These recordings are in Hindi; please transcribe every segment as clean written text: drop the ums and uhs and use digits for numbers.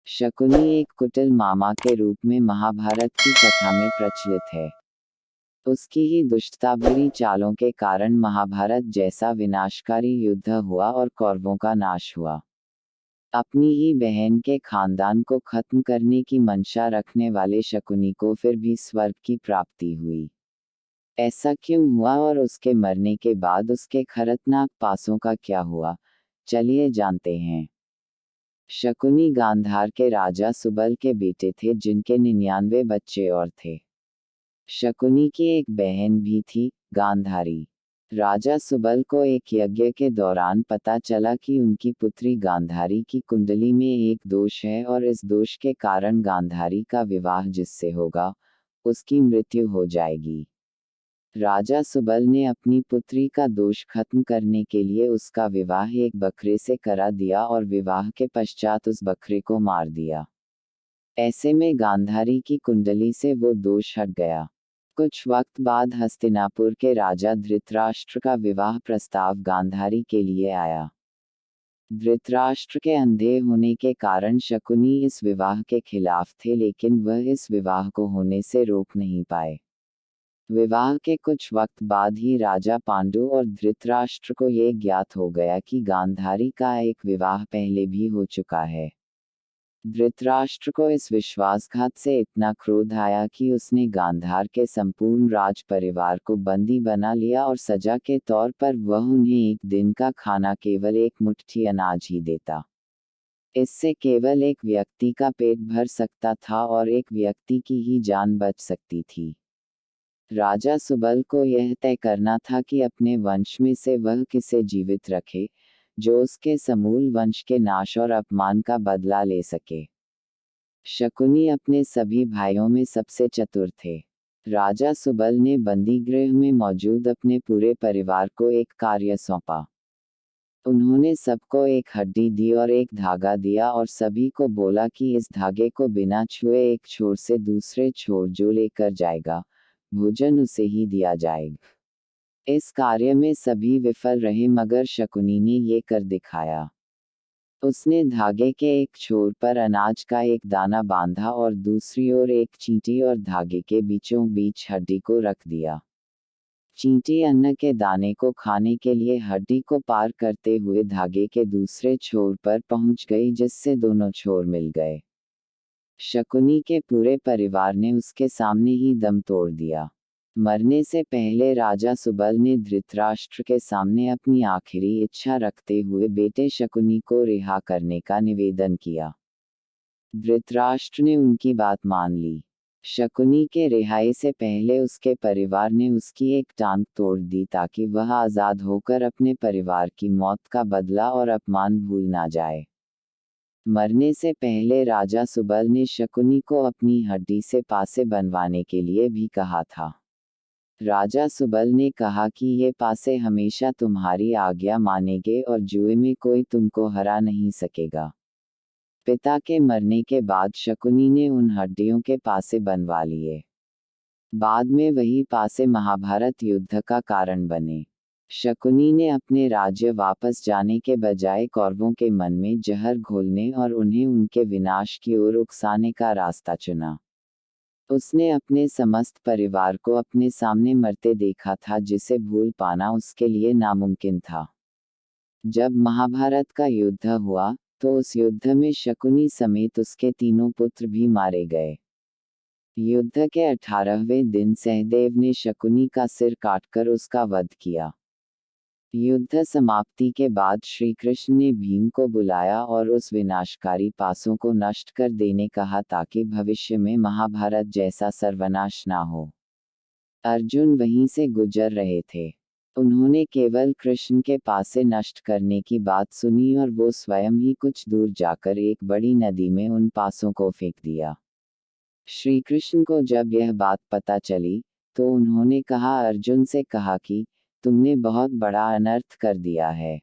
शकुनी एक कुटिल मामा के रूप में महाभारत की कथा में प्रचलित है। उसकी ही दुष्टता भरी चालों के कारण महाभारत जैसा विनाशकारी युद्ध हुआ और कौरवों का नाश हुआ। अपनी ही बहन के खानदान को खत्म करने की मंशा रखने वाले शकुनी को फिर भी स्वर्ग की प्राप्ति हुई। ऐसा क्यों हुआ और उसके मरने के बाद उसके खतरनाक पासों का क्या हुआ, चलिए जानते हैं। शकुनी गांधार के राजा सुबल के बेटे थे जिनके 99 बच्चे और थे। शकुनी की एक बहन भी थी, गांधारी। राजा सुबल को एक यज्ञ के दौरान पता चला कि उनकी पुत्री गांधारी की कुंडली में एक दोष है और इस दोष के कारण गांधारी का विवाह जिससे होगा, उसकी मृत्यु हो जाएगी। राजा सुबल ने अपनी पुत्री का दोष खत्म करने के लिए उसका विवाह एक बकरे से करा दिया और विवाह के पश्चात उस बकरे को मार दिया। ऐसे में गांधारी की कुंडली से वो दोष हट गया। कुछ वक्त बाद हस्तिनापुर के राजा धृतराष्ट्र का विवाह प्रस्ताव गांधारी के लिए आया। धृतराष्ट्र के अंधे होने के कारण शकुनी इस विवाह के खिलाफ थे, लेकिन वह इस विवाह को होने से रोक नहीं पाए। विवाह के कुछ वक्त बाद ही राजा पांडु और धृतराष्ट्र को ये ज्ञात हो गया कि गांधारी का एक विवाह पहले भी हो चुका है। धृतराष्ट्र को इस विश्वासघात से इतना क्रोध आया कि उसने गांधार के संपूर्ण राज परिवार को बंदी बना लिया और सजा के तौर पर वह उन्हें एक दिन का खाना केवल एक मुट्ठी अनाज ही देता। इससे केवल एक व्यक्ति का पेट भर सकता था और एक व्यक्ति की ही जान बच सकती थी। राजा सुबल को यह तय करना था कि अपने वंश में से वह किसे जीवित रखे, जो उसके समूल वंश के नाश और अपमान का बदला ले सके। शकुनी अपने सभी भाइयों में सबसे चतुर थे। राजा सुबल ने बंदीगृह में मौजूद अपने पूरे परिवार को एक कार्य सौंपा। उन्होंने सबको एक हड्डी दी और एक धागा दिया और सभी को बोला कि इस धागे को बिना छुए एक छोर से दूसरे छोर जो लेकर जाएगा, भोजन उसे ही दिया जाएगा। इस कार्य में सभी विफल रहे मगर शकुनी ने ये कर दिखाया। उसने धागे के एक छोर पर अनाज का एक दाना बांधा और दूसरी ओर एक चींटी और धागे के बीचों बीच हड्डी को रख दिया। चींटी अन्न के दाने को खाने के लिए हड्डी को पार करते हुए धागे के दूसरे छोर पर पहुंच गई, जिससे दोनों छोर मिल गए। शकुनी के पूरे परिवार ने उसके सामने ही दम तोड़ दिया। मरने से पहले राजा सुबल ने धृतराष्ट्र के सामने अपनी आखिरी इच्छा रखते हुए बेटे शकुनी को रिहा करने का निवेदन किया। धृतराष्ट्र ने उनकी बात मान ली। शकुनी के रिहाई से पहले उसके परिवार ने उसकी एक टांग तोड़ दी ताकि वह आज़ाद होकर अपने परिवार की मौत का बदला और अपमान भूल ना जाए। मरने से पहले राजा सुबल ने शकुनी को अपनी हड्डी से पासे बनवाने के लिए भी कहा था। राजा सुबल ने कहा कि ये पासे हमेशा तुम्हारी आज्ञा मानेंगे और जुए में कोई तुमको हरा नहीं सकेगा। पिता के मरने के बाद शकुनी ने उन हड्डियों के पासे बनवा लिए। बाद में वही पासे महाभारत युद्ध का कारण बने। शकुनी ने अपने राज्य वापस जाने के बजाय कौरवों के मन में जहर घोलने और उन्हें उनके विनाश की ओर उकसाने का रास्ता चुना। उसने अपने समस्त परिवार को अपने सामने मरते देखा था, जिसे भूल पाना उसके लिए नामुमकिन था। जब महाभारत का युद्ध हुआ तो उस युद्ध में शकुनी समेत उसके तीनों पुत्र भी मारे गए। युद्ध के 18वें दिन सहदेव ने शकुनी का सिर काटकर उसका वध किया। युद्ध समाप्ति के बाद श्री कृष्ण ने भीम को बुलाया और उस विनाशकारी पासों को नष्ट कर देने कहा ताकि भविष्य में महाभारत जैसा सर्वनाश ना हो। अर्जुन वहीं से गुजर रहे थे। उन्होंने केवल कृष्ण के पासे नष्ट करने की बात सुनी और वो स्वयं ही कुछ दूर जाकर एक बड़ी नदी में उन पासों को फेंक दिया। श्री कृष्ण को जब यह बात पता चली तो उन्होंने अर्जुन से कहा कि तुमने बहुत बड़ा अनर्थ कर दिया है।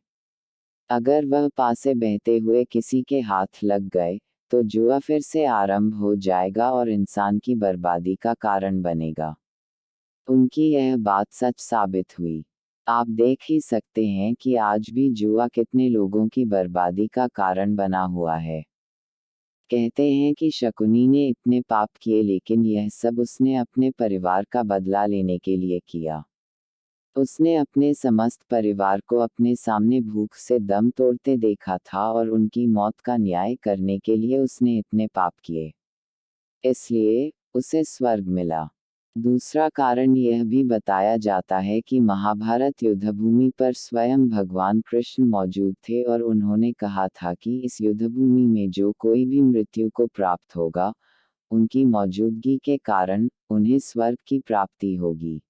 अगर वह पासे बहते हुए किसी के हाथ लग गए तो जुआ फिर से आरंभ हो जाएगा और इंसान की बर्बादी का कारण बनेगा। उनकी यह बात सच साबित हुई। आप देख ही सकते हैं कि आज भी जुआ कितने लोगों की बर्बादी का कारण बना हुआ है। कहते हैं कि शकुनी ने इतने पाप किए लेकिन यह सब उसने अपने परिवार का बदला लेने के लिए किया। उसने अपने समस्त परिवार को अपने सामने भूख से दम तोड़ते देखा था और उनकी मौत का न्याय करने के लिए उसने इतने पाप किए। इसलिए उसे स्वर्ग मिला। दूसरा कारण यह भी बताया जाता है कि महाभारत युद्धभूमि पर स्वयं भगवान कृष्ण मौजूद थे और उन्होंने कहा था कि इस युद्धभूमि में जो कोई भी मृत्यु को प्राप्त होगा, उनकी मौजूदगी के कारण उन्हें स्वर्ग की प्राप्ति होगी।